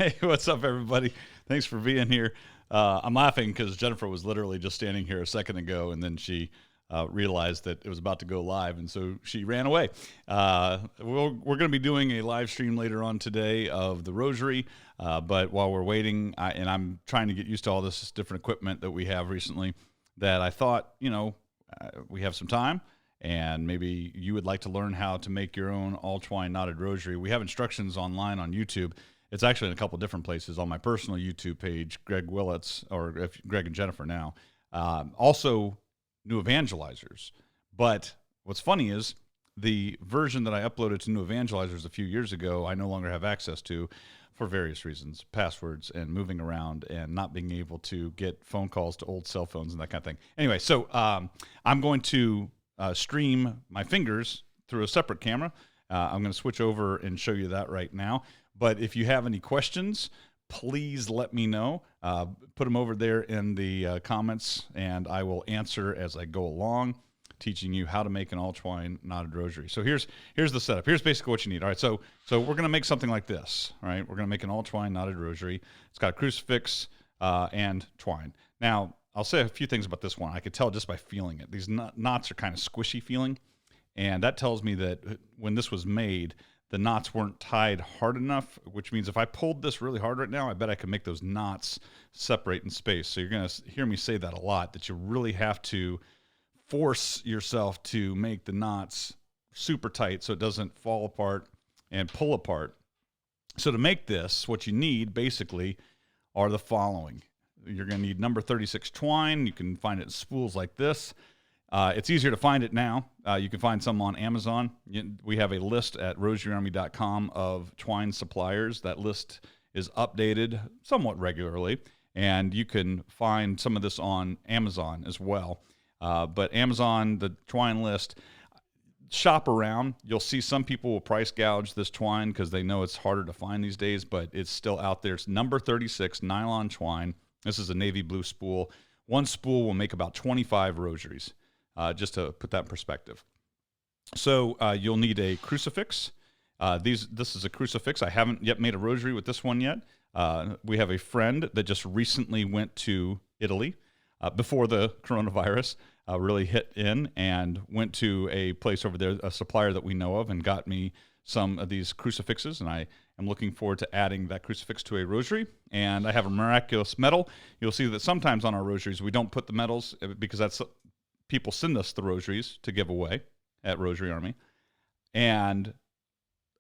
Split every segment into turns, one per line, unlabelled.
Hey, what's up, everybody? Thanks for being here. I'm laughing because Jennifer was literally just standing here a second ago, and then she realized that it was about to go live, and so she ran away. We're going to be doing a live stream later on today of the Rosary, but while we're waiting, and I'm trying to get used to all this different equipment that we have recently, that I thought, we have some time, and maybe you would like to learn how to make your own all-twine knotted rosary. We have instructions online on YouTube. It's actually in a couple different places on my personal YouTube page, Greg Willits, or Greg and Jennifer now. Also, New Evangelizers. But what's funny is the version that I uploaded to New Evangelizers a few years ago, I no longer have access to for various reasons, passwords and moving around and not being able to get phone calls to old cell phones and that kind of thing. Anyway, so I'm going to stream my fingers through a separate camera. I'm going to switch over and show you that right now. But if you have any questions, please let me know. Put them over there in the comments, and I will answer as I go along, teaching you how to make an all-twine knotted rosary. So here's the setup. Here's basically what you need. All right, so we're going to make something like this. All right, we're going to make an all-twine knotted rosary. It's got a crucifix and twine. Now, I'll say a few things about this one. I could tell just by feeling it. These knots are kind of squishy feeling, and that tells me that when this was made, the knots weren't tied hard enough, which means if I pulled this really hard right now, I bet I could make those knots separate in space. So you're going to hear me say that a lot, that you really have to force yourself to make the knots super tight so it doesn't fall apart and pull apart. So to make this, what you need basically are the following. You're going to need number 36 twine. You can find it in spools like this. It's easier to find it now. You can find some on Amazon. We have a list at rosaryarmy.com of twine suppliers. That list is updated somewhat regularly, and you can find some of this on Amazon as well. But Amazon, the twine list, shop around. You'll see some people will price gouge this twine because they know it's harder to find these days, but it's still out there. It's number 36 nylon twine. This is a navy blue spool. One spool will make about 25 rosaries. Just to put that in perspective. So you'll need a crucifix. This is a crucifix. I haven't yet made a rosary with this one yet. We have a friend that just recently went to Italy before the coronavirus really hit in, and went to a place over there, a supplier that we know of, and got me some of these crucifixes, and I am looking forward to adding that crucifix to a rosary. And I have a miraculous medal. You'll see that sometimes on our rosaries we don't put the medals because that's people send us the rosaries to give away at Rosary Army. And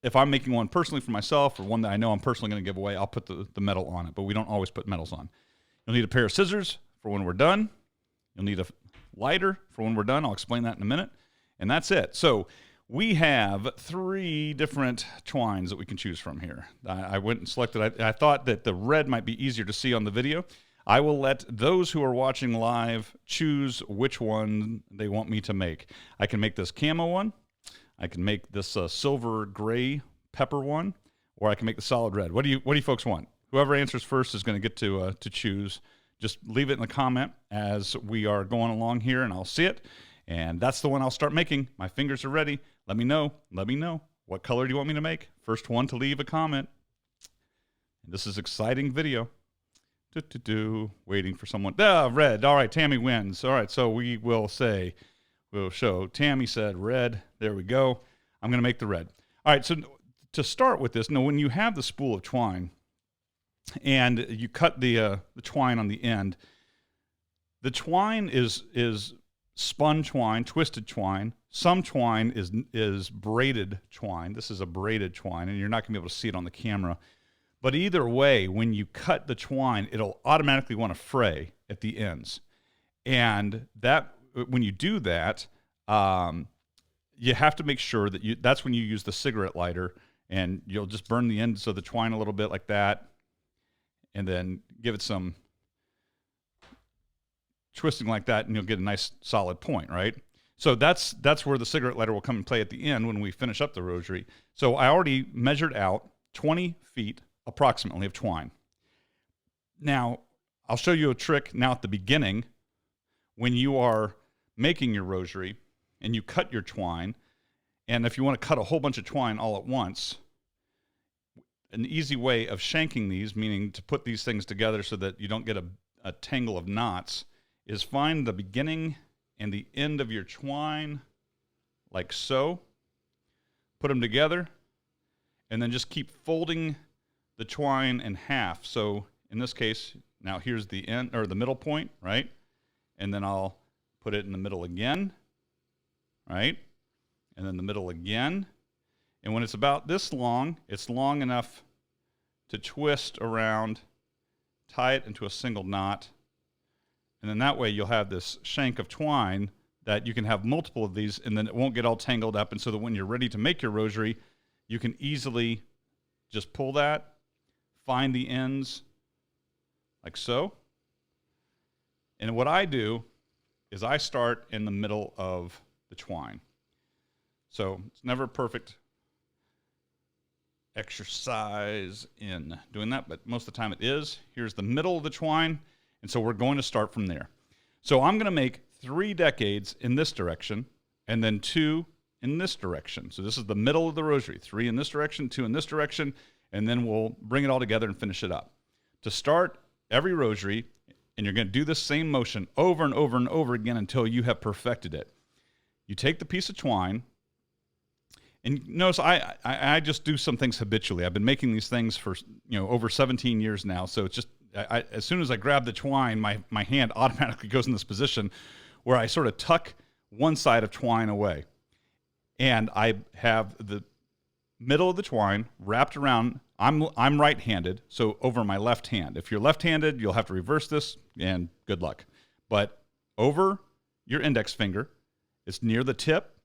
if I'm making one personally for myself, or one that I know I'm personally going to give away, I'll put the medal on it, but we don't always put medals on. You'll need a pair of scissors for when we're done. You'll need a lighter for when we're done. I'll explain that in a minute. And that's it. So we have 3 different twines that we can choose from here. I went and selected, I thought that the red might be easier to see on the video. I will let those who are watching live choose which one they want me to make. I can make this camo one, I can make this silver gray pepper one, or I can make the solid red. What do you folks want? Whoever answers first is going to get to choose. Just leave it in the comment as we are going along here, and I'll see it. And that's the one I'll start making. My fingers are ready. Let me know. What color do you want me to make? First one to leave a comment. This is exciting video. Waiting for someone. Red. All right, Tammy wins. All right, so we'll show. Tammy said red. There we go. I'm going to make the red. All right, so to start with this, now when you have the spool of twine and you cut the twine on the end, the twine is spun twine, twisted twine. Some twine is braided twine. This is a braided twine, and you're not going to be able to see it on the camera. But either way, when you cut the twine, it'll automatically want to fray at the ends. And that when you do that, you have to make sure that that's when you use the cigarette lighter, and you'll just burn the ends of the twine a little bit like that, and then give it some twisting like that, and you'll get a nice solid point, right? So that's where the cigarette lighter will come and play at the end when we finish up the rosary. So I already measured out 20 feet approximately of twine. Now, I'll show you a trick now at the beginning. When you are making your rosary and you cut your twine, and if you want to cut a whole bunch of twine all at once, an easy way of shanking these, meaning to put these things together so that you don't get a tangle of knots, is find the beginning and the end of your twine like so. Put them together, and then just keep folding the twine in half. So in this case, now here's the end or the middle point, right? And then I'll put it in the middle again, right? And then the middle again. And when it's about this long, it's long enough to twist around, tie it into a single knot. And then that way you'll have this shank of twine that you can have multiple of these, and then it won't get all tangled up. And so that when you're ready to make your rosary, you can easily just pull that, find the ends like so. And what I do is I start in the middle of the twine. So it's never a perfect exercise in doing that, but most of the time it is. Here's the middle of the twine, and so we're going to start from there. So I'm going to make 3 decades in this direction, and then 2 in this direction. So this is the middle of the rosary. 3 in this direction, 2 in this direction, and then we'll bring it all together and finish it up. To start every rosary, and you're going to do the same motion over and over and over again until you have perfected it. You take the piece of twine, and notice I just do some things habitually. I've been making these things for over 17 years now, so it's just as soon as I grab the twine, my hand automatically goes in this position where I sort of tuck one side of twine away. And I have the middle of the twine wrapped around. I'm right-handed, so over my left hand. If you're left-handed, you'll have to reverse this, and good luck. But over your index finger, it's near the tip.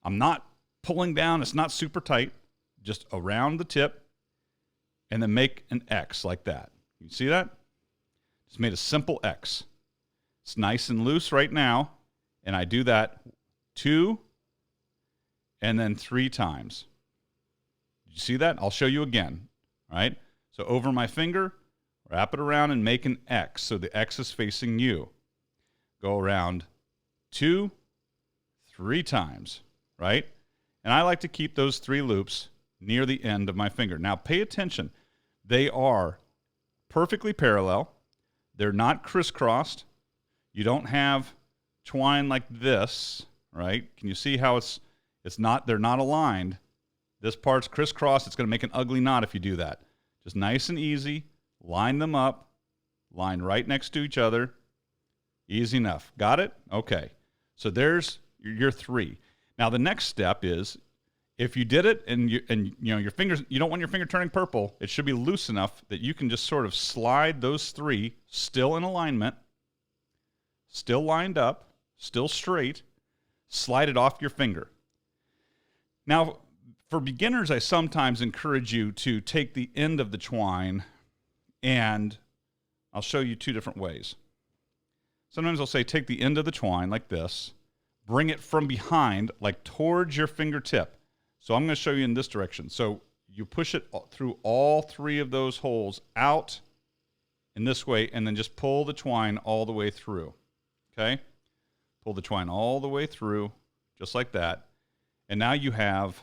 I'm not pulling down. It's not super tight. Just around the tip, and then make an X like that. You see that? Just made a simple X. It's nice and loose right now, and I do that 2 and then 3 times. Did you see that? I'll show you again. All right? So over my finger, wrap it around and make an X, so the X is facing you. Go around 2, 3 times, right? And I like to keep those 3 loops near the end of my finger. Now pay attention. They are perfectly parallel. They're not crisscrossed. You don't have twine like this, right? Can you see how they're not aligned? This part's crisscrossed. It's going to make an ugly knot if you do that. Just nice and easy. Line them up. Line right next to each other. Easy enough. Got it? Okay. So there's your 3. Now the next step is, if you did it and your fingers, you don't want your finger turning purple, it should be loose enough that you can just sort of slide those 3 still in alignment, still lined up, still straight, slide it off your finger. Now, for beginners, I sometimes encourage you to take the end of the twine, and I'll show you 2 different ways. Sometimes I'll say take the end of the twine like this, bring it from behind, like towards your fingertip. So I'm going to show you in this direction. So you push it through all 3 of those holes out in this way, and then just pull the twine all the way through. Okay? Pull the twine all the way through, just like that. And now you have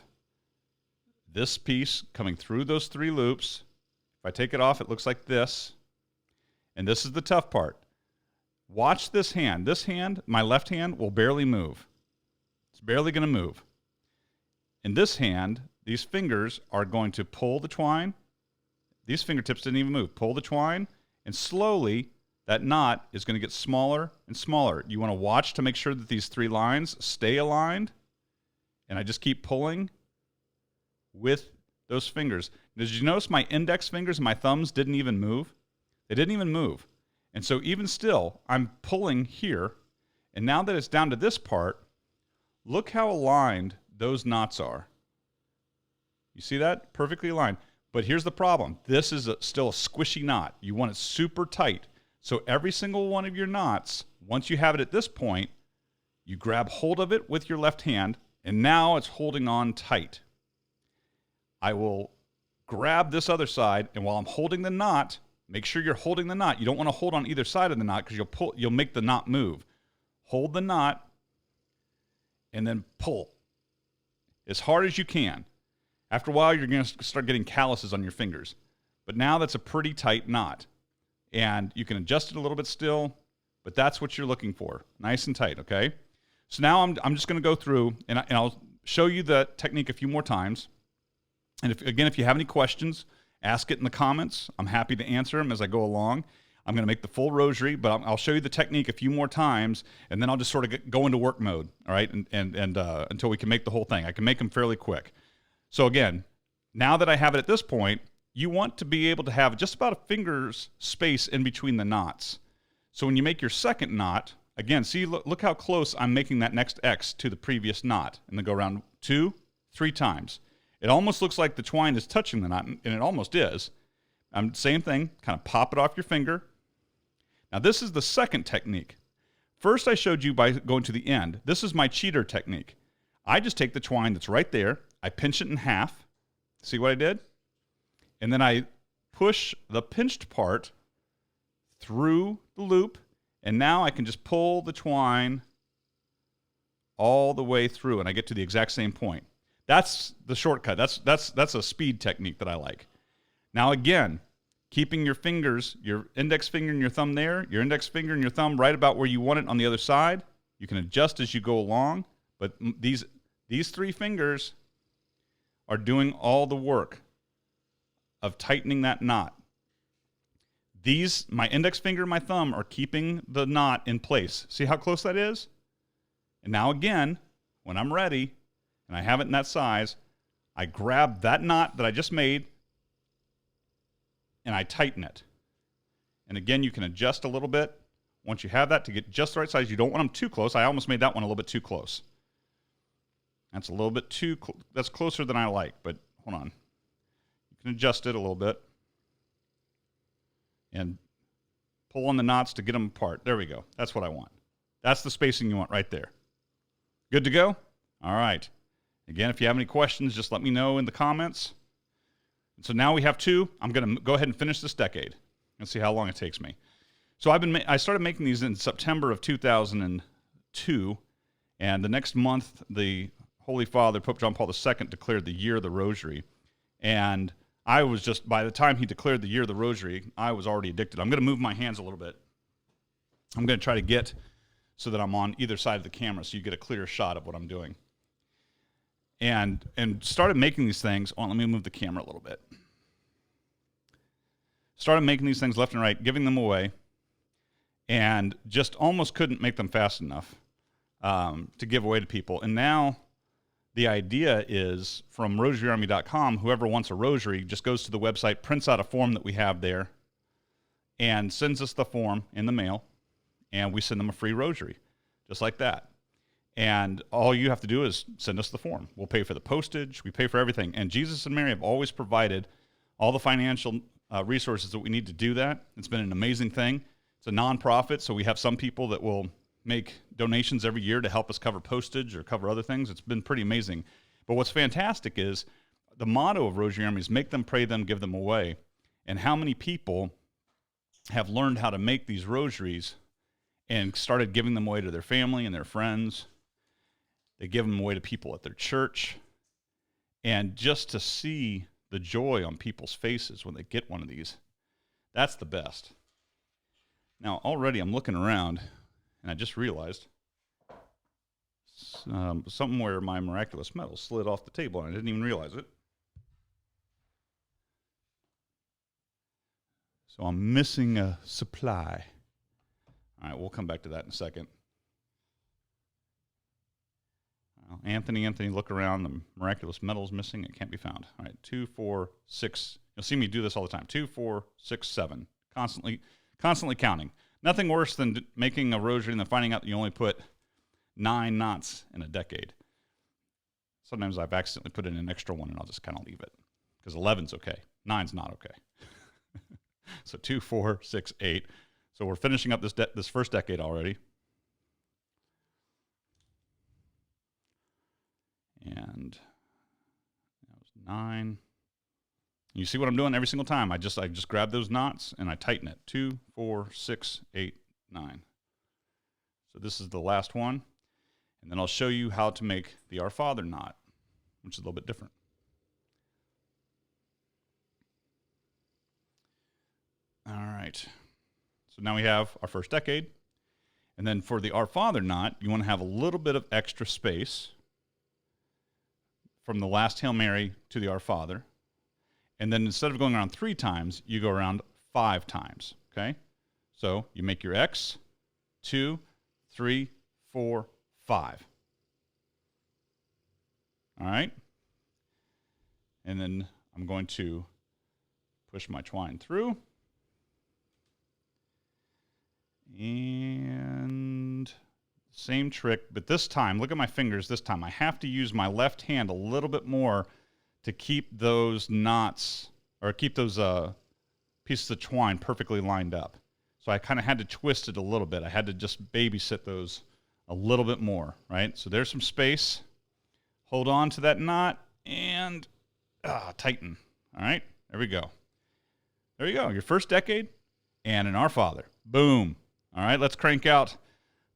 this piece coming through those 3 loops. If I take it off, it looks like this. And this is the tough part. Watch this hand. This hand, my left hand, will barely move. It's barely going to move. In this hand, these fingers are going to pull the twine. These fingertips didn't even move. Pull the twine, and slowly that knot is going to get smaller and smaller. You want to watch to make sure that these 3 lines stay aligned, and I just keep pulling with those fingers. Did you notice my index fingers and my thumbs didn't even move? They didn't even move. And so even still, I'm pulling here, and now that it's down to this part, look how aligned those knots are. You see that? Perfectly aligned. But here's the problem. This is still a squishy knot. You want it super tight. So every single one of your knots, once you have it at this point, you grab hold of it with your left hand, and now it's holding on tight. I will grab this other side, and while I'm holding the knot, make sure you're holding the knot. You don't want to hold on either side of the knot because you'll make the knot move. Hold the knot, and then pull as hard as you can. After a while, you're going to start getting calluses on your fingers. But now that's a pretty tight knot. And you can adjust it a little bit still, but that's what you're looking for. Nice and tight, okay? So now I'm just going to go through, and I'll show you the technique a few more times. And if you have any questions, ask it in the comments. I'm happy to answer them as I go along. I'm going to make the full rosary, but I'll show you the technique a few more times, and then I'll just sort of go into work mode, all right, and until we can make the whole thing. I can make them fairly quick. So again, now that I have it at this point, you want to be able to have just about a finger's space in between the knots. So when you make your second knot, again, see, look how close I'm making that next X to the previous knot, and then go around 2, 3 times. It almost looks like the twine is touching the knot, and it almost is. Same thing, kind of pop it off your finger. Now this is the second technique. First I showed you by going to the end. This is my cheater technique. I just take the twine that's right there, I pinch it in half. See what I did? And then I push the pinched part through the loop, and now I can just pull the twine all the way through, and I get to the exact same point. That's the shortcut. That's a speed technique that I like. Now again, keeping your fingers, your index finger and your thumb there, your index finger and your thumb right about where you want it on the other side. You can adjust as you go along, but these 3 fingers are doing all the work of tightening that knot. My index finger and my thumb are keeping the knot in place. See how close that is? And now again, when I'm ready, and I have it in that size, I grab that knot that I just made, and I tighten it. And again, you can adjust a little bit once you have that to get just the right size. You don't want them too close. I almost made that one a little bit too close. That's a little bit too, that's closer than I like, but hold on. You can adjust it a little bit and pull on the knots to get them apart. There we go. That's what I want. That's the spacing you want right there. Good to go? All right. Again, if you have any questions, just let me know in the comments. So now we have 2. I'm going to go ahead and finish this decade and see how long it takes me. So I started making these in September of 2002, and the next month, the Holy Father, Pope John Paul II, declared the Year of the Rosary. And I was just, by the time he declared the Year of the Rosary, I was already addicted. I'm going to move my hands a little bit. I'm going to try to get so that I'm on either side of the camera so you get a clear shot of what I'm doing. And started making these things. Oh, let me move the camera a little bit. Started making these things left and right, giving them away, and just almost couldn't make them fast enough to give away to people. And now the idea is from rosaryarmy.com, whoever wants a rosary just goes to the website, prints out a form that we have there, and sends us the form in the mail, and we send them a free rosary, just like that. And all you have to do is send us the form. We'll pay for the postage. We pay for everything. And Jesus and Mary have always provided all the financial resources that we need to do that. It's been an amazing thing. It's a nonprofit, so we have some people that will make donations every year to help us cover postage or cover other things. It's been pretty amazing. But what's fantastic is the motto of Rosary Army is make them, pray them, give them away. And how many people have learned how to make these rosaries and started giving them away to their family and their friends. They give them away to people at their church. And just to see the joy on people's faces when they get one of these, that's the best. Now, already I'm looking around, and I just realized something where my miraculous medal slid off the table, and I didn't even realize it. So I'm missing a supply. All right, we'll come back to that in a second. Anthony, look around. The miraculous medal's missing. It can't be found. All right, 2, 4, 6. You'll see me do this all the time. 2, 4, 6, 7. Constantly counting. Nothing worse than making a rosary and then finding out that you only put 9 knots in a decade. Sometimes I've accidentally put in an extra one, and I'll just kind of leave it because 11's okay. 9's not okay. So 2, 4, 6, 8. So we're finishing up this first decade already. And that was 9. You see what I'm doing every single time. I just grab those knots and I tighten it. 2, 4, 6, 8, 9. So this is the last one. And then I'll show you how to make the Our Father knot, which is a little bit different. right. So now we have our first decade. And then for the Our Father knot, you want to have a little bit of extra space from the last Hail Mary to the Our Father. And then instead of going around 3 times, you go around 5 times, okay? So you make your X, 2, 3, 4, 5. All right? And then I'm going to push my twine through. And same trick, but this time, look at my fingers this time. I have to use my left hand a little bit more to keep those knots, or keep those pieces of twine perfectly lined up. So I kind of had to twist it a little bit. I had to just babysit those a little bit more, right? So there's some space. Hold on to that knot and tighten. All right, there we go. There you go, your first decade and an Our Father. Boom. All right, let's crank out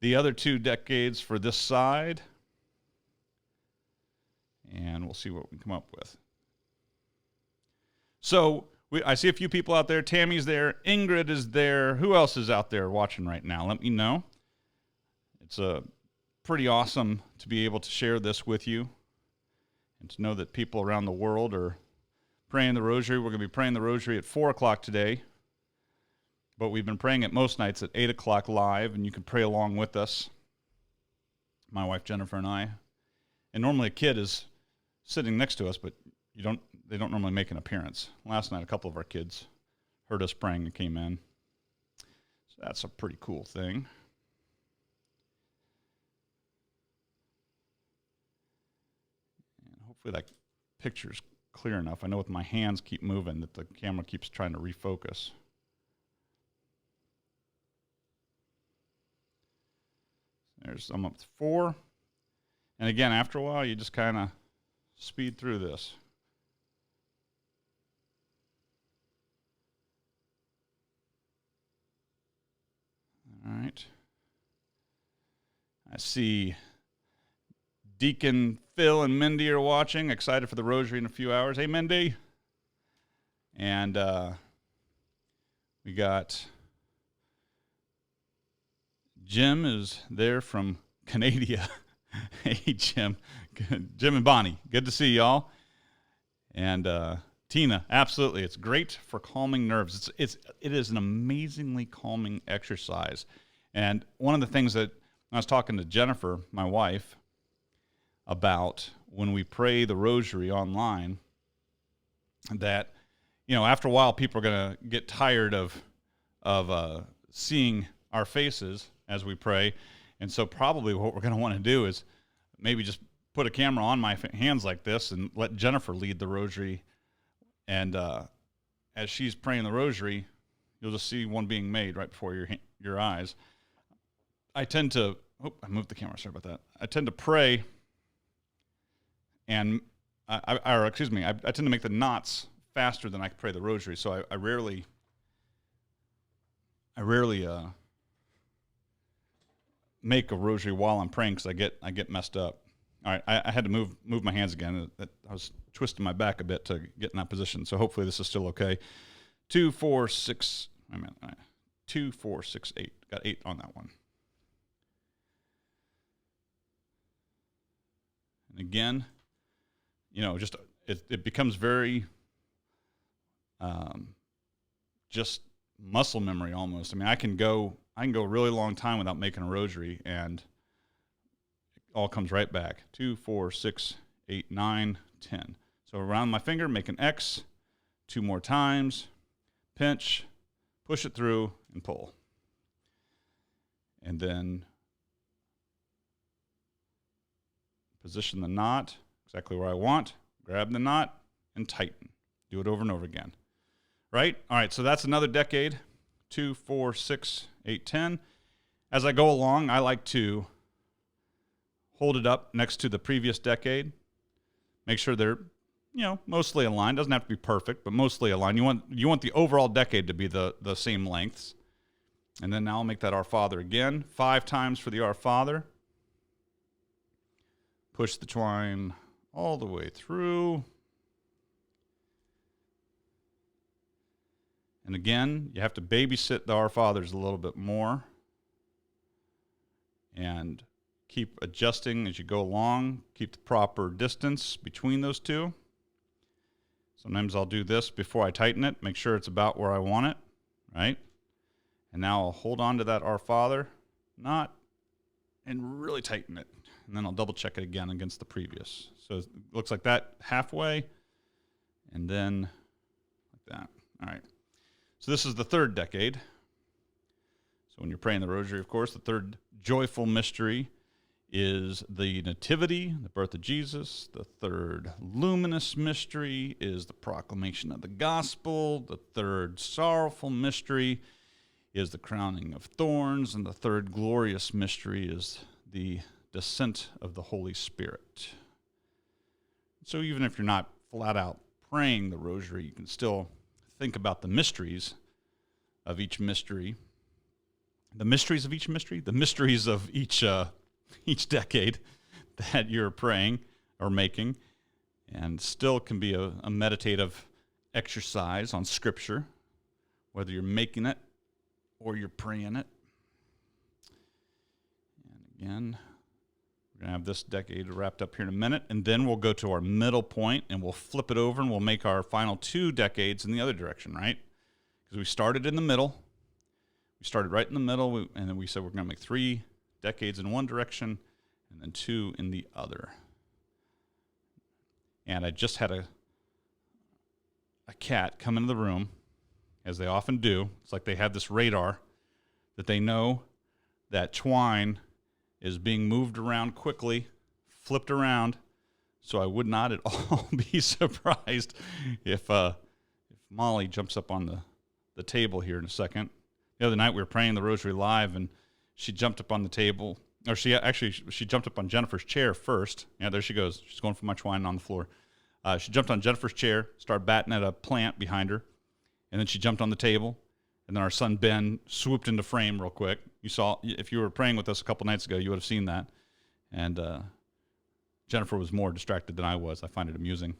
the other 2 decades for this side. And we'll see what we come up with. So I see a few people out there. Tammy's there. Ingrid is there. Who else is out there watching right now? Let me know. It's pretty awesome to be able to share this with you and to know that people around the world are praying the rosary. We're going to be praying the rosary at 4 o'clock today. But we've been praying it most nights at 8 o'clock live, and you can pray along with us, my wife Jennifer and I. And normally a kid is sitting next to us, but they don't normally make an appearance. Last night, a couple of our kids heard us praying and came in. So that's a pretty cool thing. And hopefully that picture's clear enough. I know with my hands keep moving that the camera keeps trying to refocus. I'm up to 4. And again, after a while, you just kind of speed through this. All right. I see Deacon Phil and Mindy are watching, excited for the rosary in a few hours. Hey, Mindy. And we got Jim is there from Canada. Hey, Jim. Jim and Bonnie, good to see y'all. And Tina, absolutely. It's great for calming nerves. It is an amazingly calming exercise. And one of the things that I was talking to Jennifer, my wife, about when we pray the rosary online, that, after a while, people are going to get tired of seeing our faces as we pray. And so probably what we're going to want to do is maybe just put a camera on my hands like this and let Jennifer lead the rosary. And as she's praying the rosary, you'll just see one being made right before your eyes. I tend to, I moved the camera, sorry about that. I tend to pray and, I tend to make the knots faster than I can pray the rosary. So I rarely make a rosary while I'm praying because I get messed up. All right, I had to move my hands again. I was twisting my back a bit to get in that position. So hopefully this is still okay. 2, 4, 6. 2, 4, 6, 8. Got 8 on that one. And again, just it becomes very just muscle memory almost. I can go a really long time without making a rosary, and it all comes right back. 2, 4, 6, 8, 9, 10. So around my finger, make an X 2 more times, pinch, push it through, and pull. And then position the knot exactly where I want, grab the knot, and tighten. Do it over and over again. Right? All right, so that's another decade. 2, 4, 6, 8, 10. As I go along, I like to hold it up next to the previous decade. Make sure they're, mostly aligned. Doesn't have to be perfect, but mostly aligned. You want the overall decade to be the same lengths. And then now I'll make that Our Father again. 5 times for the Our Father. Push the twine all the way through. And again, you have to babysit the Our Fathers a little bit more and keep adjusting as you go along. Keep the proper distance between those two. Sometimes I'll do this before I tighten it, make sure it's about where I want it, right? And now I'll hold on to that Our Father knot and really tighten it. And then I'll double check it again against the previous. So it looks like that halfway, and then like that. All right. So this is the third decade. So when you're praying the Rosary, of course, the third joyful mystery is the Nativity, the birth of Jesus. The third luminous mystery is the proclamation of the gospel. The third sorrowful mystery is the crowning of thorns. And the third glorious mystery is the descent of the Holy Spirit. So even if you're not flat out praying the Rosary, you can still think about the mysteries of each mystery. The mysteries of each mystery? The mysteries of each decade that you're praying or making, and still can be a meditative exercise on Scripture, whether you're making it or you're praying it. And again, we're going to have this decade wrapped up here in a minute, and then we'll go to our middle point, and we'll flip it over, and we'll make our final 2 decades in the other direction, right? Because we started in the middle. We started right in the middle, and then we said we're going to make 3 decades in one direction, and then 2 in the other. And I just had a cat come into the room, as they often do. It's like they have this radar that they know that twine is being moved around quickly, flipped around, so I would not at all be surprised if Molly jumps up on the table here in a second. The other night we were praying the Rosary live, and she jumped up on the table, or she jumped up on Jennifer's chair first. Yeah, there she goes. She's going for my twine on the floor. She jumped on Jennifer's chair, started batting at a plant behind her, and then she jumped on the table. And then our son Ben swooped into frame real quick. You saw, if you were praying with us a couple nights ago, you would have seen that. And Jennifer was more distracted than I was. I find it amusing.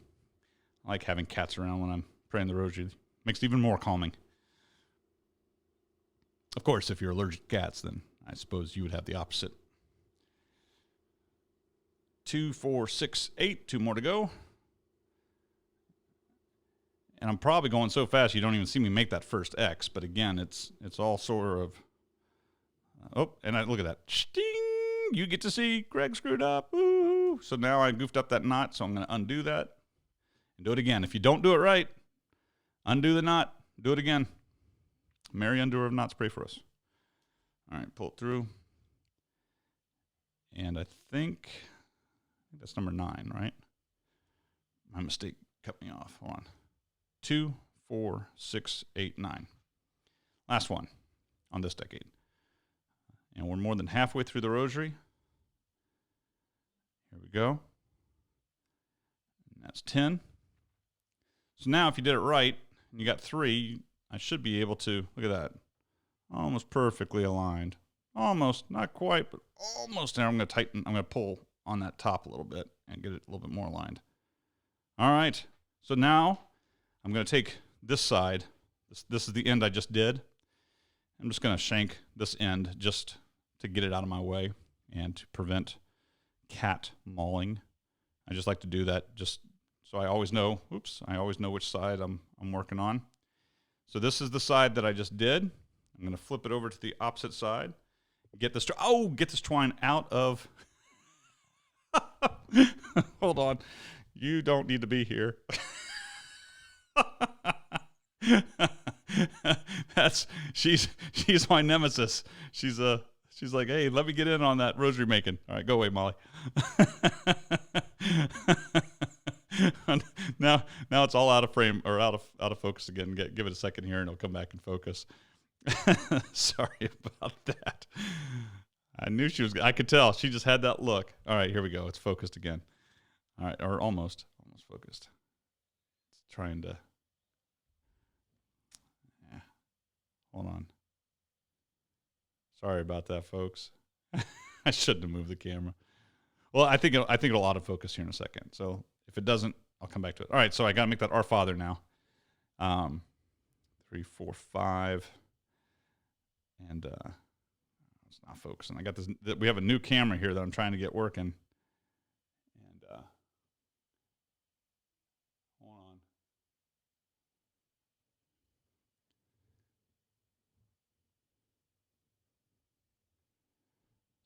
I like having cats around when I'm praying the Rosary. It makes it even more calming. Of course, if you're allergic to cats, then I suppose you would have the opposite. 2, 4, 6, 8. 2 more to go. And I'm probably going so fast you don't even see me make that first X. But again, it's all sort of... Oh, and look at that. Sting! You get to see Greg screwed up. Woo! So now I goofed up that knot, so I'm going to undo that. And do it again. If you don't do it right, undo the knot. Do it again. Mary, undoer of knots, pray for us. All right, pull it through. And I think that's number 9, right? My mistake cut me off. Hold on. 2, 4, 6, 8, 9. Last one on this decade. And we're more than halfway through the Rosary. Here we go. And that's 10. So now if you did it right, and you got 3, I should be able to, look at that, almost perfectly aligned. Almost, not quite, but almost. Now I'm going to tighten, I'm going to pull on that top a little bit and get it a little bit more aligned. All right, so now I'm going to take this side. This is the end I just did. I'm just going to shank this end just to get it out of my way and to prevent cat mauling. I just like to do that just so I always know, I always know which side I'm working on. So this is the side that I just did. I'm going to flip it over to the opposite side. Get this twine out of... Hold on. You don't need to be here. She's my nemesis. She's like, hey, let me get in on that rosary making. All right, go away, Molly. Now it's all out of frame or out of focus again. Give it a second here, and it'll come back in focus. Sorry about that. I knew she was. I could tell. She just had that look. All right, here we go. It's focused again. All right, or almost focused. It's trying to. Yeah. Hold on. Sorry about that, folks. I shouldn't have moved the camera. Well, I think it'll autofocus here in a second. So if it doesn't, I'll come back to it. All right, so I got to make that Our Father now. 3, 4, 5. And it's not focusing. I got this. We have a new camera here that I'm trying to get working. And hold on.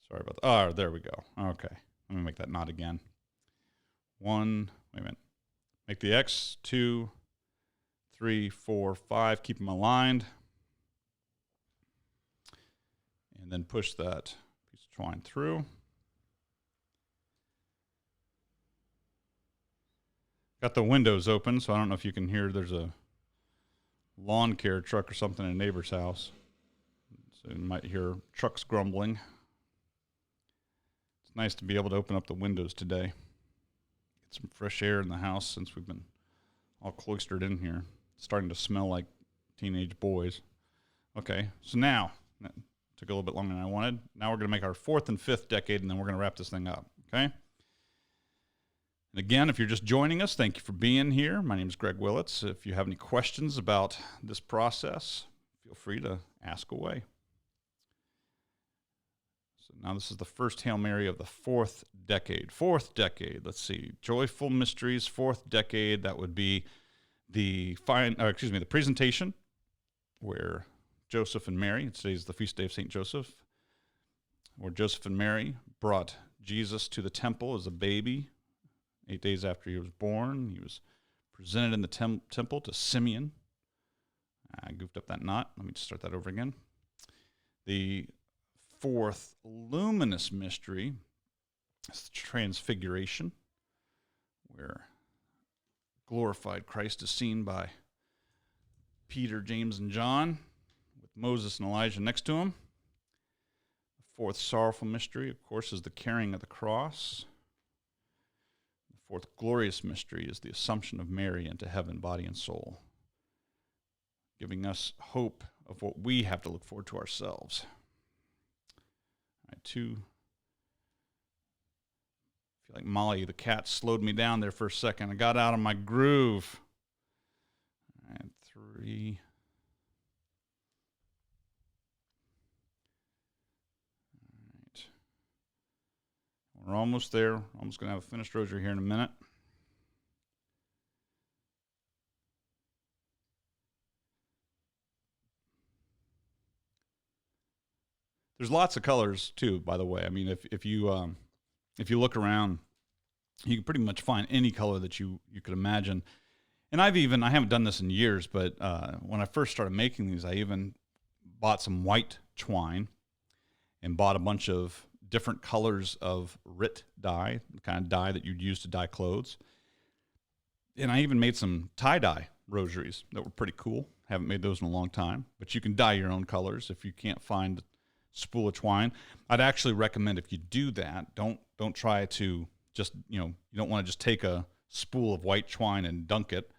Sorry about that. Oh, there we go. Okay. Let me make that knot again. 1, wait a minute. Make the X, 2, 3, 4, 5. Keep them aligned. And then push that piece of twine through. Got the windows open, so I don't know if you can hear. There's a lawn care truck or something in a neighbor's house. So you might hear trucks grumbling. It's nice to be able to open up the windows today. Get some fresh air in the house since we've been all cloistered in here. It's starting to smell like teenage boys. Okay, so now, that took a little bit longer than I wanted. Now we're going to make our 4th and 5th decade, and then we're going to wrap this thing up, okay? And again, if you're just joining us, thank you for being here. My name is Greg Willits. If you have any questions about this process, feel free to ask away. So now this is the first Hail Mary of the 4th decade. 4th decade, let's see. Joyful Mysteries, 4th decade. That would be the presentation where Joseph and Mary, today's the feast day of St. Joseph, where Joseph and Mary brought Jesus to the temple as a baby. 8 days after he was born, he was presented in the temple to Simeon. I goofed up that knot. Let me just start that over again. The 4th luminous mystery is the Transfiguration, where glorified Christ is seen by Peter, James, and John, with Moses and Elijah next to him. The 4th sorrowful mystery, of course, is the carrying of the cross. The 4th glorious mystery is the Assumption of Mary into heaven, body and soul, giving us hope of what we have to look forward to ourselves. All right, 2. I feel like Molly, the cat, slowed me down there for a second. I got out of my groove. All right, 3. We're almost there. Almost going to have a finished rosary here in a minute. There's lots of colors too, by the way. I mean, if you look around, you can pretty much find any color that you could imagine. And I haven't done this in years, but when I first started making these, I even bought some white twine and bought a bunch of different colors of RIT dye, the kind of dye that you'd use to dye clothes. And I even made some tie-dye rosaries that were pretty cool. Haven't made those in a long time, but you can dye your own colors if you can't find a spool of twine. I'd actually recommend, if you do that, don't try to just, you don't want to just take a spool of white twine and dunk it.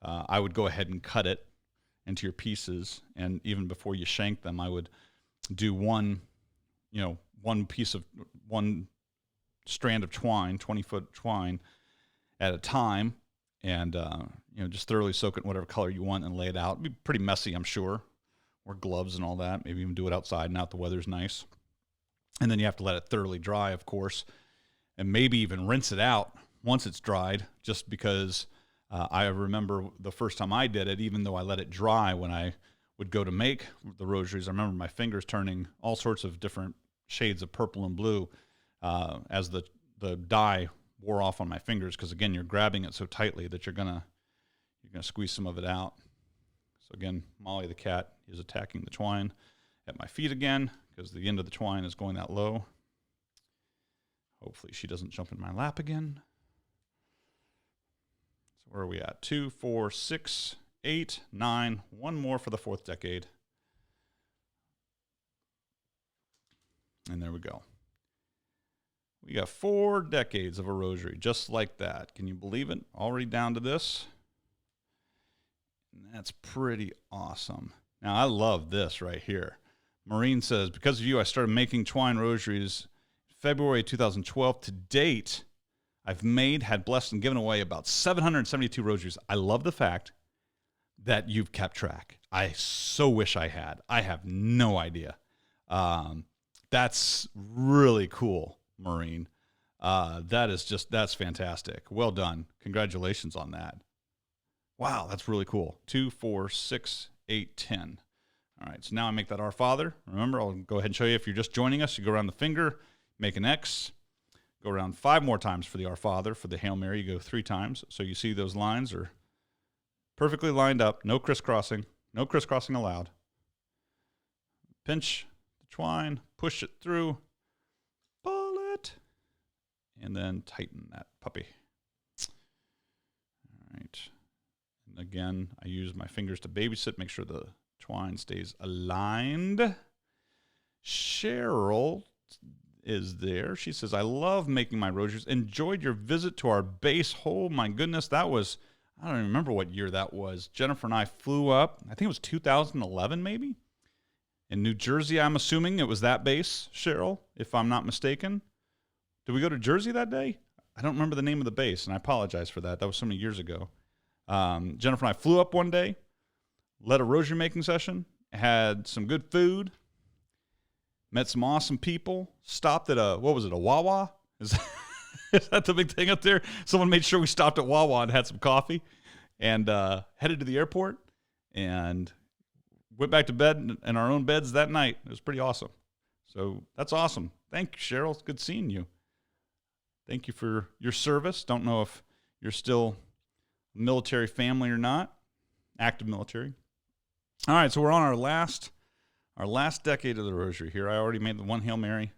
I would go ahead and cut it into your pieces, and even before you shank them, I would do one strand of twine, 20-foot twine at a time, and just thoroughly soak it in whatever color you want and lay it out. It'd be pretty messy, I'm sure. Wear gloves and all that. Maybe even do it outside now that the weather's nice. And then you have to let it thoroughly dry, of course, and maybe even rinse it out once it's dried, just because I remember the first time I did it, even though I let it dry when I would go to make the rosaries, I remember my fingers turning all sorts of different shades of purple and blue as the dye wore off on my fingers, because again, you're grabbing it so tightly that you're gonna squeeze some of it out. So again, Molly the cat is attacking the twine at my feet again, because the end of the twine is going that low. Hopefully she doesn't jump in my lap again. So where are we at? 2, 4, 6, 8, 9. One more for the 4th decade. And there we go. We got 4 decades of a rosary, just like that. Can you believe it? Already down to this. And that's pretty awesome. Now, I love this right here. Maureen says, because of you, I started making twine rosaries February 2012. To date, I've made, had blessed, and given away about 772 rosaries. I love the fact that you've kept track. I so wish I had. I have no idea. That's really cool, Maureen. That's fantastic. Well done. Congratulations on that. Wow, that's really cool. 2, 4, 6, 8, 10. All right, so now I make that Our Father. Remember, I'll go ahead and show you if you're just joining us. You go around the finger, make an X, go around 5 more times for the Our Father. For the Hail Mary, you go 3 times. So you see those lines are perfectly lined up, no crisscrossing allowed. Pinch the twine, push it through, pull it, and then tighten that puppy. All right. And again, I use my fingers to babysit, make sure the twine stays aligned. Cheryl is there. She says, I love making my rosaries. Enjoyed your visit to our base. Oh, my goodness. That was, I don't even remember what year that was. Jennifer and I flew up, I think it was 2011 maybe, in New Jersey, I'm assuming. It was that base, Cheryl, if I'm not mistaken. Did we go to Jersey that day? I don't remember the name of the base, and I apologize for that. That was so many years ago. Jennifer and I flew up one day, led a rosary making session, had some good food, met some awesome people, stopped at a Wawa? Is that the big thing up there? Someone made sure we stopped at Wawa and had some coffee, and headed to the airport and went back to bed in our own beds that night. It was pretty awesome. So that's awesome. Thank you, Cheryl. It's good seeing you. Thank you for your service. Don't know if you're still military family or not, active military. All right, so we're on our last decade of the rosary here. I already made the one Hail Mary.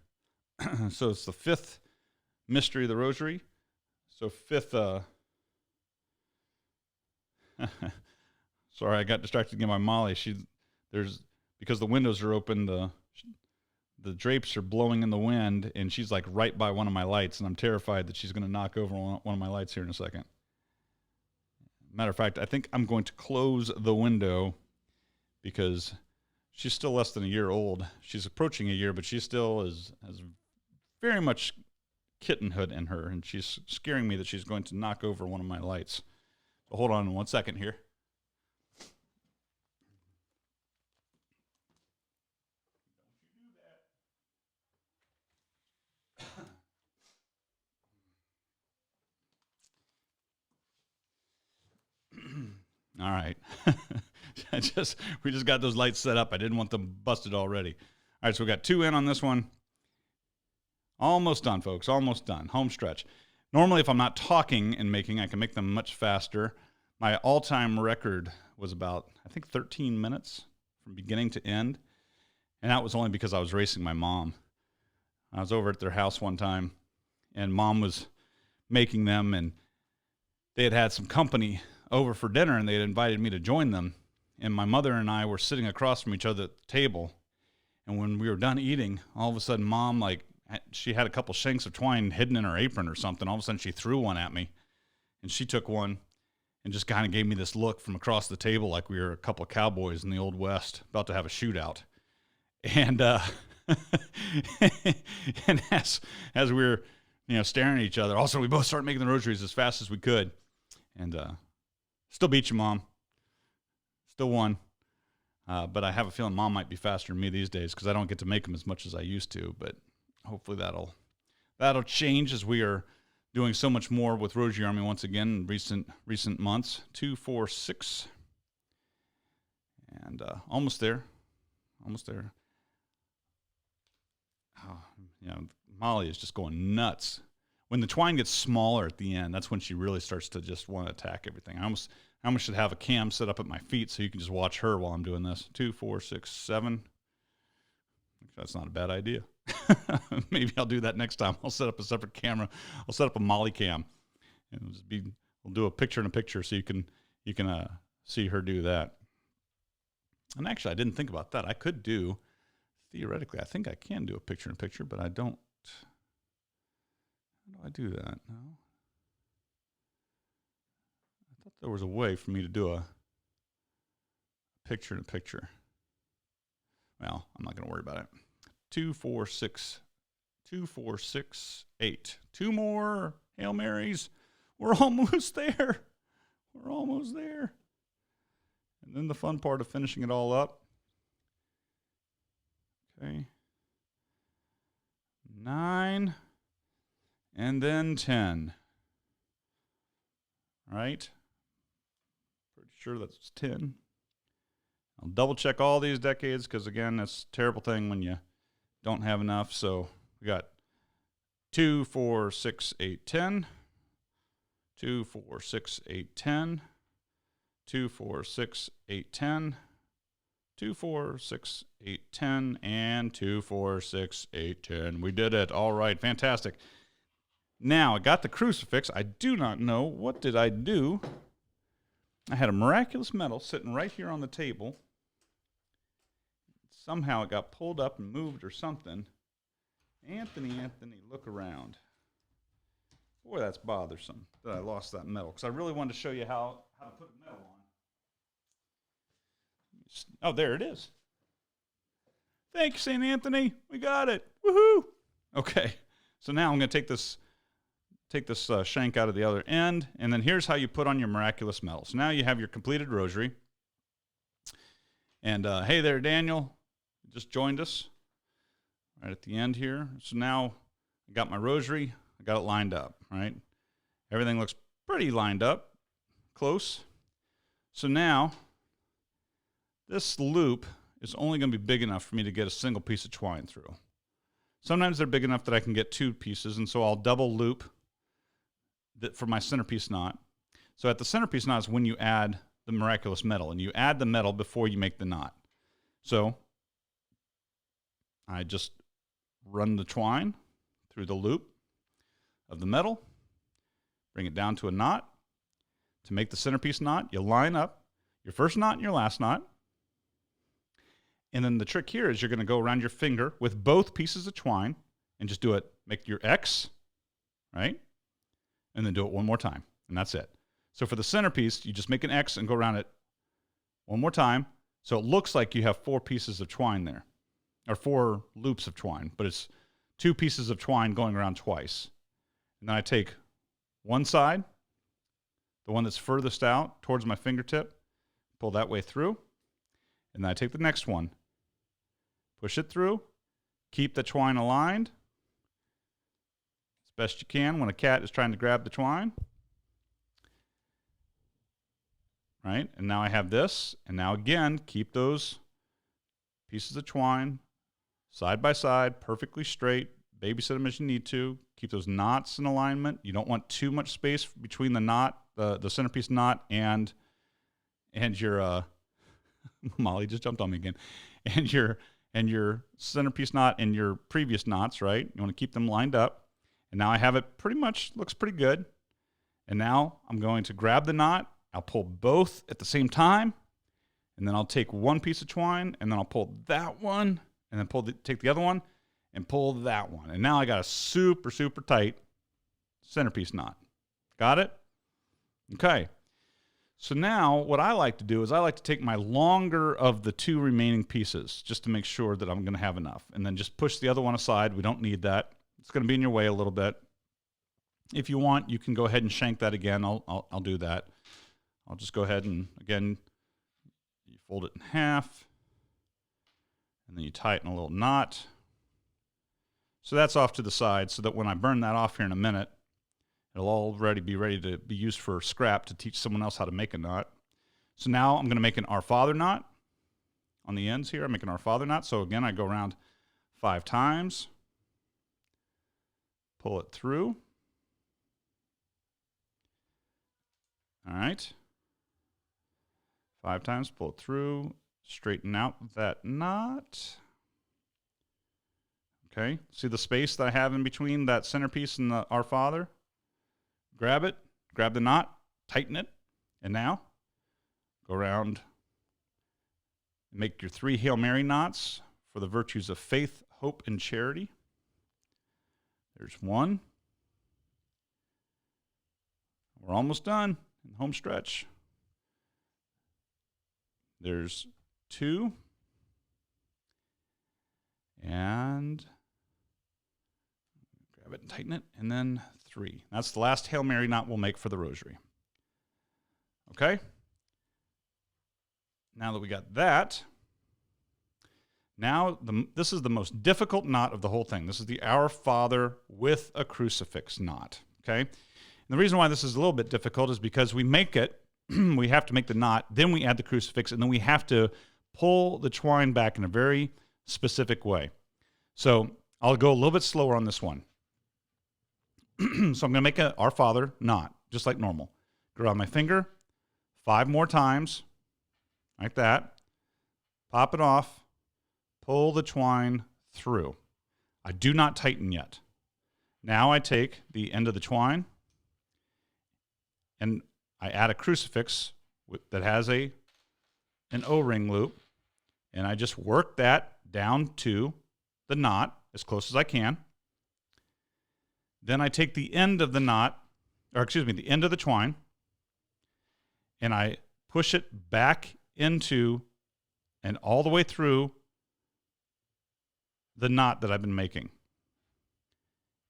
So it's the 5th mystery of the rosary. So 5th, sorry, I got distracted again by Molly. Because the windows are open, the drapes are blowing in the wind, and she's like right by one of my lights, and I'm terrified that she's going to knock over one of my lights here in a second. Matter of fact, I think I'm going to close the window because she's still less than a year old. She's approaching a year, but she still has very much kittenhood in her, and she's scaring me that she's going to knock over one of my lights. So hold on 1 second here. All right. We just got those lights set up. I didn't want them busted already. All right, so we got 2 in on this one. Almost done, folks. Almost done. Home stretch. Normally, if I'm not talking and making, I can make them much faster. My all-time record was about, I think, 13 minutes from beginning to end. And that was only because I was racing my mom. I was over at their house one time, and Mom was making them, and they had some company over for dinner, and they had invited me to join them. And my mother and I were sitting across from each other at the table. And when we were done eating, all of a sudden, Mom, she had a couple shanks of twine hidden in her apron or something. All of a sudden, she threw one at me. And she took one and just kind of gave me this look from across the table like we were a couple of cowboys in the Old West about to have a shootout. And and as we were, staring at each other, also we both started making the rosaries as fast as we could. And still beat you, Mom. Still won. But I have a feeling Mom might be faster than me these days because I don't get to make them as much as I used to. But hopefully that'll change as we are doing so much more with Rosary Army once again in recent months. 2, 4, 6. And almost there. Almost there. Oh, Molly is just going nuts. When the twine gets smaller at the end, that's when she really starts to just want to attack everything. I almost should have a cam set up at my feet so you can just watch her while I'm doing this. 2, 4, 6, 7. That's not a bad idea. Maybe I'll do that next time. I'll set up a separate camera. I'll set up a Molly cam, and we'll do a picture in a picture so you can see her do that. And actually, I didn't think about that. I could do, theoretically, I think I can do a picture in a picture, but I don't. How do I do that? No. I thought there was a way for me to do a picture in a picture. Well, I'm not going to worry about it. 2, 4, 6, 2, 4, 6, 8. 2 more Hail Marys. We're almost there. We're almost there. And then the fun part of finishing it all up. Okay. 9. And then 10. All right. Pretty sure that's 10. I'll double check all these decades because, again, that's a terrible thing when you don't have enough. So we got 2, 4, 6, 8, 10. 2, 4, 6, 8, 10. 2, 4, 6, 8, 10. 2, 4, 6, 8, 10. And 2, 4, 6, 8, 10. We did it. All right. Fantastic. Now, I got the crucifix. I do not know. What did I do? I had a miraculous medal sitting right here on the table. Somehow it got pulled up and moved or something. Anthony, look around. Boy, that's bothersome that I lost that medal, because I really wanted to show you how to put a medal on. Oh, there it is. Thank you, St. Anthony. We got it. Woohoo! Okay, so now I'm going to take this shank out of the other end, and then here's how you put on your miraculous medal. So now you have your completed rosary. And hey there, Daniel. You just joined us right at the end here. So now I got my rosary. I got it lined up, right? Everything looks pretty lined up, close. So now this loop is only going to be big enough for me to get a single piece of twine through. Sometimes they're big enough that I can get 2 pieces, and so I'll double loop for my centerpiece knot. So at the centerpiece knot is when you add the miraculous medal, and you add the medal before you make the knot. So I just run the twine through the loop of the medal, bring it down to a knot. To make the centerpiece knot, you line up your first knot and your last knot. And then the trick here is you're going to go around your finger with both pieces of twine and just do it. Make your X, right? And then do it one more time. And that's it. So for the centerpiece, you just make an X and go around it one more time. So it looks like you have 4 pieces of twine there, or 4 loops of twine, but it's 2 pieces of twine going around twice. And then I take one side, the one that's furthest out towards my fingertip, pull that way through. And then I take the next one, push it through, keep the twine aligned as best you can when a cat is trying to grab the twine. Right? And now I have this. And now again, keep those pieces of twine side by side, perfectly straight. Babysit them as you need to. Keep those knots in alignment. You don't want too much space between the knot, the centerpiece knot, and your Molly just jumped on me again. And your centerpiece knot and your previous knots, right? You want to keep them lined up. And now I have it pretty much, looks pretty good. And now I'm going to grab the knot. I'll pull both at the same time. And then I'll take one piece of twine, and then I'll pull that one, and then take the other one, and pull that one. And now I got a super, super tight centerpiece knot. Got it? Okay. So now what I like to do is I like to take my longer of the 2 remaining pieces just to make sure that I'm going to have enough. And then just push the other one aside. We don't need that. It's going to be in your way a little bit. If you want, you can go ahead and shank that again. I'll do that. I'll just go ahead and, again, you fold it in half. And then you tie it in a little knot. So that's off to the side so that when I burn that off here in a minute, it'll already be ready to be used for scrap to teach someone else how to make a knot. So now I'm going to make an Our Father knot on the ends here. I'm making Our Father knot. So again, I go around 5 times, pull it through. All right. 5 times, pull it through, straighten out that knot. Okay, see the space that I have in between that centerpiece and the Our Father? Grab it, grab the knot, tighten it, and now go around and make your 3 Hail Mary knots for the virtues of faith, hope, and charity. There's 1. We're almost done in home stretch. There's 2. And grab it and tighten it. And then 3. That's the last Hail Mary knot we'll make for the rosary. Okay? now that we got that, now this is the most difficult knot of the whole thing. This is the Our Father with a crucifix knot, okay? And the reason why this is a little bit difficult is because we make it, we have to make the knot, then we add the crucifix, and then we have to pull the twine back in a very specific way. So I'll go a little bit slower on this one. So I'm going to make a Our Father knot, just like normal. Go around my finger 5 more times, like that. Pop it off. Pull the twine through. I do not tighten yet. Now I take the end of the twine and I add a crucifix that has an O-ring loop, and I just work that down to the knot as close as I can. Then I take the end of the knot, the end of the twine, and I push it back into and all the way through the knot that I've been making.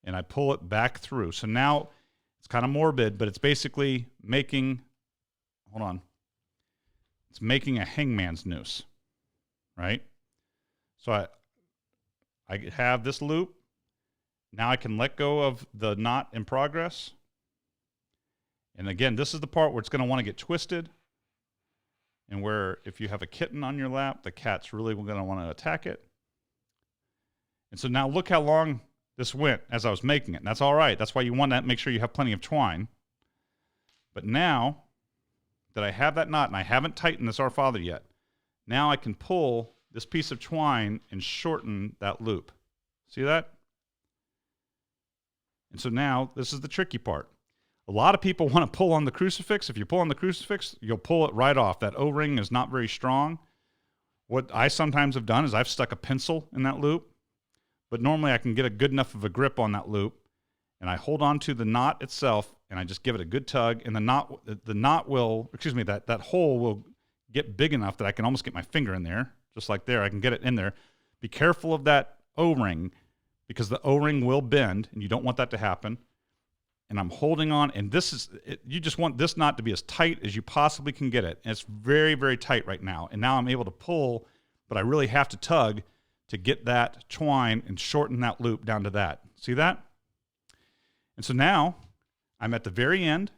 And I pull it back through. So now it's kind of morbid, but it's basically making, it's making a hangman's noose, right? So I have this loop. Now I can let go of the knot in progress. And again, this is the part where it's going to want to get twisted. And where if you have a kitten on your lap, the cat's really going to want to attack it. And so now look how long this went as I was making it. And that's all right. That's why you want to make sure you have plenty of twine. But now that I have that knot and I haven't tightened this Our Father yet, now I can pull this piece of twine and shorten that loop. See that? And so now this is the tricky part. A lot of people want to pull on the crucifix. If you pull on the crucifix, you'll pull it right off. That O-ring is not very strong. What I sometimes have done is I've stuck a pencil in that loop. But normally I can get a good enough of a grip on that loop, and I hold on to the knot itself, and I just give it a good tug, and that hole will get big enough that I can almost get my finger in there, just like there. I can get it in there. Be careful of that O-ring, because the O-ring will bend, and you don't want that to happen. And I'm holding on, and you just want this knot to be as tight as you possibly can get it, and it's very, very tight right now. And now I'm able to pull, but I really have to tug to get that twine and shorten that loop down to that. See that? And so now I'm at the very end.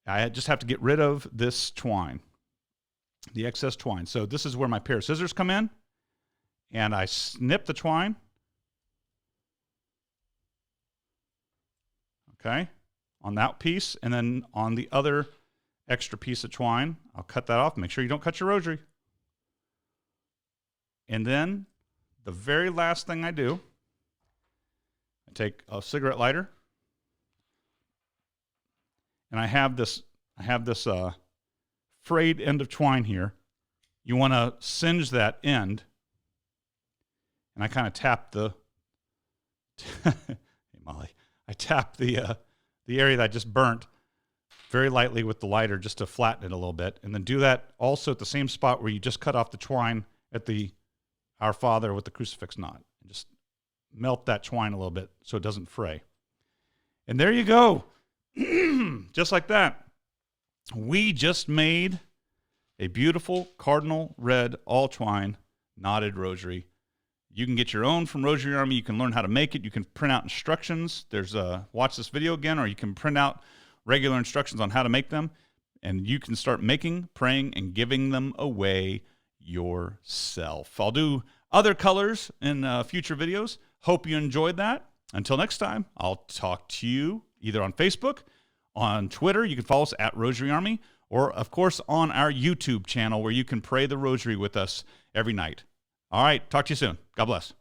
I just have to get rid of this twine, the excess twine. So this is where my pair of scissors come in, and I snip the twine. Okay, on that piece, and then on the other extra piece of twine, I'll cut that off. Make sure you don't cut your rosary. And then the very last thing I do, I take a cigarette lighter, and I have this frayed end of twine here. You want to singe that end, and I kind of tap the. Hey Molly, I tap the area that I just burnt very lightly with the lighter just to flatten it a little bit, and then do that also at the same spot where you just cut off the twine at the Our Father with the crucifix knot, and just melt that twine a little bit so it doesn't fray. And there you go. Just like that. We just made a beautiful Cardinal Red all-twine knotted rosary. You can get your own from Rosary Army. You can learn how to make it. You can print out instructions. Watch this video again, or you can print out regular instructions on how to make them, and you can start making, praying, and giving them away yourself. I'll do other colors in future videos. Hope you enjoyed that. Until next time, I'll talk to you either on Facebook, on Twitter. You can follow us at Rosary Army, or of course on our YouTube channel where you can pray the rosary with us every night. All right, talk to you soon. God bless.